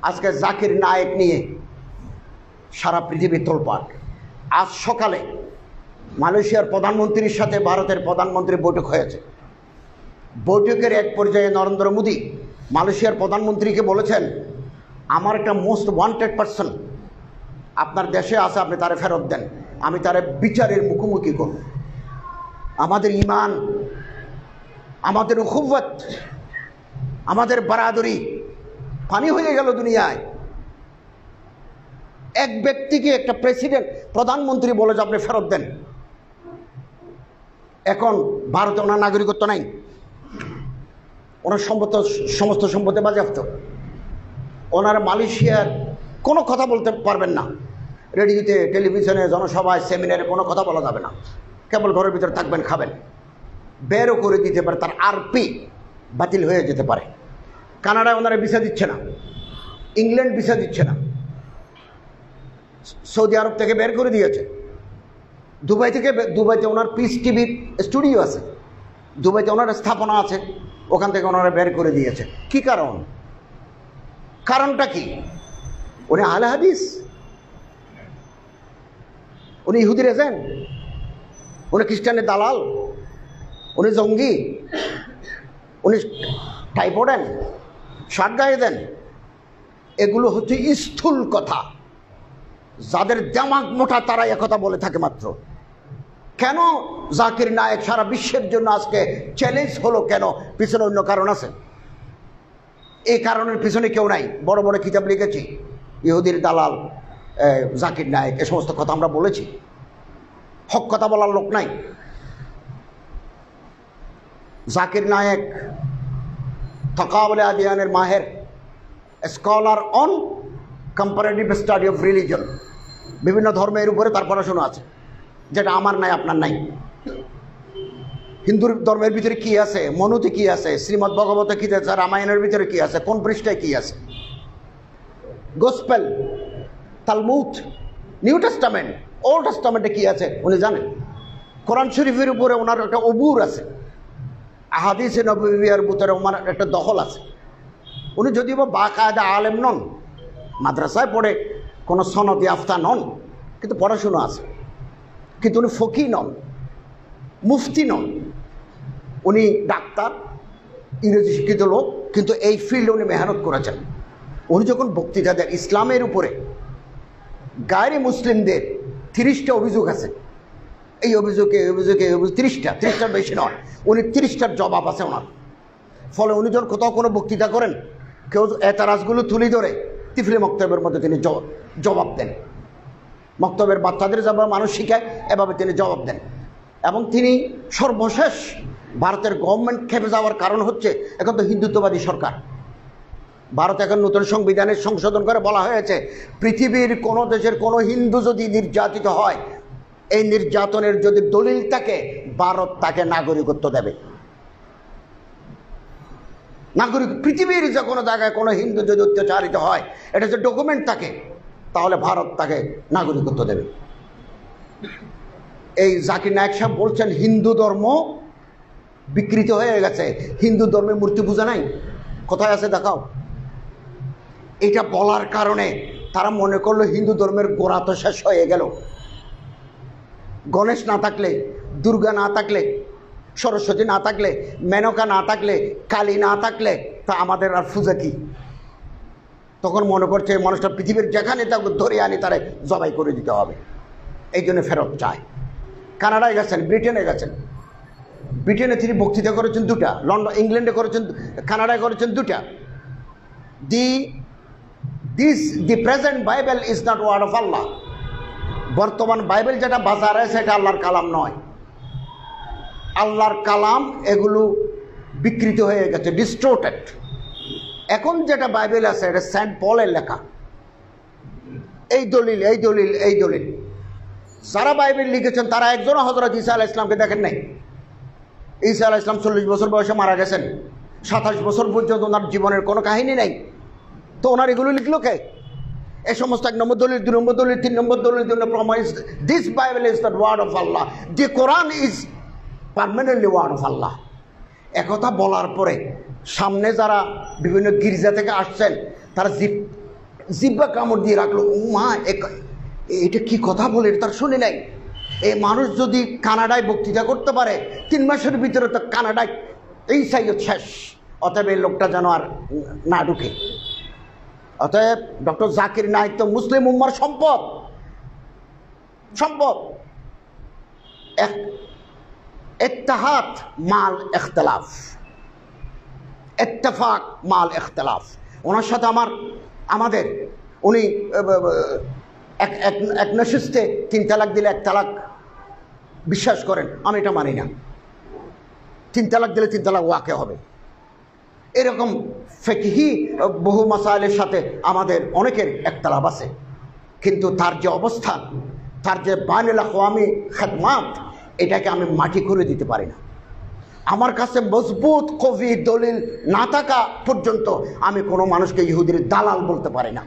আজকে জাকির নায়েক নিয়ে সারা পৃথিবী তোলপাড়। আজ সকালে মালয়েশিয়ার প্রধানমন্ত্রীর সাথে ভারতের প্রধানমন্ত্রীর বৈঠক হয়েছে। বৈঠকের এক পর্যায়ে নরেন্দ্র মোদী মালয়েশিয়ার প্রধানমন্ত্রীকে বলেছেন, আমার একটা মোস্ট ওয়ান্টেড পারসন আপনার দেশে আছে, আপনি তারে ফেরত দেন, আমি তারে বিচারের মুখোমুখি করব। আমাদের ঈমান, আমাদের উখুওয়াত, আমাদের বারাদরি পানি হয়ে গেল দুনিয়ায়। এক ব্যক্তিকে একটা প্রেসিডেন্ট, প্রধানমন্ত্রী বলে যে আপনি ফেরত দেন। এখন ভারতে ওনার নাগরিকত্ব নাই, ওনার সমস্ত সম্পত্তি বাজেয়াপ্ত। ওনার মালয়েশিয়ার কোনো কথা বলতে পারবেন না, রেডিওতে, টেলিভিশনে, জনসভায়, সেমিনারে কোনো কথা বলা যাবে না, কেবল ঘরের ভিতরে থাকবেন, খাবেন। বেরও করে দিতে পারে, তার আরপি বাতিল হয়ে যেতে পারে। কানাডায় ওনারা ভিসা দিচ্ছে না, ইংল্যান্ড ভিসা দিচ্ছে না, সৌদি আরব থেকে বের করে দিয়েছে। দুবাইতে ওনার পিস টিভির স্টুডিও আছে, দুবাইতে ওনার স্থাপনা আছে, ওখান থেকে ওনারা বের করে দিয়েছে। কি কারণটা কি? উনি আহলে হাদিস, উনি ইহুদির এজেন্ট, উনি খ্রিস্টানের দালাল, উনি জঙ্গি, উনি টাই পড়েন, শার্ট গায়ে দেন। এগুলো হচ্ছে স্থূল কথা, যাদের দিমাগ মোটা তারা একথা বলে থাকে মাত্র। কেন জাকির নায়েক সারা বিশ্বের জন্য আজকে চ্যালেঞ্জ হলো? কেন? পিছনে অন্য কারণ আছে। এই কারণের পিছনে কেউ নাই। বড় বড় কিতাব লিখেছি, ইহুদির দালাল জাকির নায়েক, এ সমস্ত কথা আমরা বলেছি। হক কথা বলার লোক নাই। জাকির নায়েক তাকাবুল আদিয়ানের মাহের, scholar on comparative study of religion, বিভিন্ন ধর্মের উপরে তার পড়াশোনা আছে, যেটা আমার নাই, আপনার নাই। হিন্দুর ধর্মের ভিতরে কি আছে, মনুতে কি আছে, শ্রীমদ্ ভগবতে কি আছে, রামায়ণের ভিতরে কি আছে, কোন পৃষ্ঠায় কি আছে, Gospel, Talmud, New Testament, Old টেস্টামেন্টে কি আছে উনি জানেন। কোরআন শরীফের উপরে ওনার একটা অবুর আছে, আহাদিসে নববিয়ার ভিতরে ওনার একটা দখল আছে। উনি যদিও বা বাকায়দা আলেম নন, মাদ্রাসায় পড়ে কোনো সনদ আফতা নন, কিন্তু পড়াশুনো আছে। কিন্তু উনি ফকি নন, মুফতি নন, উনি ডাক্তার, ইংরেজি শিক্ষিত লোক, কিন্তু এই ফিল্ডে উনি মেহনত করেছেন। উনি যখন বক্তৃতা দেন ইসলামের উপরে, গায়রে মুসলিমদের 30টা অভিযোগ আছে, এই অভিযোগে 30টার বেশি নয়, উনি 30টার জবাব আছে ওনার। ফলে উনি যখন কোথাও কোনো বক্তৃতা করেন, কেউ এতারাজগুলো তুলে ধরে তিফলি মক্তবের মধ্যে তিনি জবাব দেন। মক্তবের বাচ্চাদের যেভাবে মানুষ শিখায়, এভাবে তিনি জবাব দেন। এবং তিনি সর্বশেষ ভারতের গভর্নমেন্ট খেপে যাওয়ার কারণ হচ্ছে, এখন তো হিন্দুত্ববাদী সরকার। ভারত এখন নতুন সংবিধানের সংশোধন করে বলা হয়েছে, পৃথিবীর কোনো দেশের কোনো হিন্দু যদি নির্যাতিত হয়, এই নির্যাতনের যদি দলিল থাকে, ভারত তাকে নাগরিকত্ব দেবে। নাগরিক, পৃথিবীর যে কোনো জায়গায় কোনো হিন্দু যদি অত্যাচারিত হয়, এটা যে ডকুমেন্ট থাকে, তাহলে ভারত তাকে নাগরিকত্ব দেবে। এই জাকির নায়েক সাহেব বলছেন হিন্দু ধর্ম বিকৃত হয়ে গেছে, হিন্দু ধর্মে মূর্তি পূজা নাই, কোথায় আছে দেখাও। এটা বলার কারণে তারা মনে করলো হিন্দু ধর্মের গোড়া তো শেষ হয়ে গেল। গণেশ না থাকলে, দুর্গা না থাকলে, সরস্বতী না থাকলে, মেনকা না থাকলে, কালী না থাকলে, তা আমাদের আর পূজা কি? তখন মনে করছে মানুষটা পৃথিবীর যেখানে তাকে ধরে আনি তারে জবাই করে দিতে হবে। এই জন্য ফেরত চায়। কানাডায় গেছেন, ব্রিটেনে গেছেন। ব্রিটেনে তিনি বক্তৃতা করেছেন 2টা, লন্ডন, ইংল্যান্ডে করেছেন, কানাডায় করেছেন 2টা। The present Bible is not word of Allah. বর্তমান বাইবেল যেটা বাজারে আছে, এটা আল্লাহর কালাম নয়। আল্লাহর কালাম এগুলো বিকৃত হয়ে গেছে, ডিস্টোর্টেড। এখন যেটা বাইবেল আছে, এটা সেন্ট পলের লেখা। এই দলিল, এই দলিল, এই দলিল। যারা বাইবেল লিখেছেন তারা একজনও হযরত ঈসা আলাইহিস সালামকে দেখেন নাই। ঈসা আলাইহিস সালাম 40 বছর বয়সে মারা গেছেন, 27 বছর পর্যন্ত ওনার জীবনের কোনো কাহিনী নাই। তো ওনার এগুলো লিখলো কে? এই সমস্ত 1 নম্বর দলিল, 2 নম্বর দলিল, 3 নম্বর দলিল, this Bible is the word of Allah, the Quran is permanently word of Allah. একথা বলার পরে সামনে যারা বিভিন্ন গির্জা থেকে আসছেন, তারা জিপ জিব্বা কামড় দিয়ে রাখলো, ও মা এটা কি কথা বলে, তার শুনে নাই। এই মানুষ যদি কানাডায় বক্তৃতা করতে পারে 3 মাসের ভিতরে তো কানাডায় এই সাইজ শেষ। অতএব এই লোকটা যেন আর না ঢুকে। অতএব ডক্টর জাকির নায়েক তো মুসলিম উম্মার সম্পদ, সম্পদ। ইত্তেহাদ মাল ইখতিলাফ, ইত্তেফাক মাল ইখতিলাফ। ওনার সাথে আমাদের উনি এক নশিস্তে 3 তালাক দিলে 1 তালাক বিশ্বাস করেন, আমি এটা মানি না। 3 তালাক দিলে 3 তালাক ওয়াকে হবে। এরকম ফিকহি বহু মাসাইলের সাথে আমাদের অনেকের একতলাফ আছে, কিন্তু তার যে অবস্থান, তার যে বাইনুল আকওয়ামি খেদমাত, এটাকে আমি মাটি করে দিতে পারি না। আমার কাছে মজবুত কবি দলিল না থাকা পর্যন্ত আমি কোনো মানুষকে ইহুদির দালাল বলতে পারি না।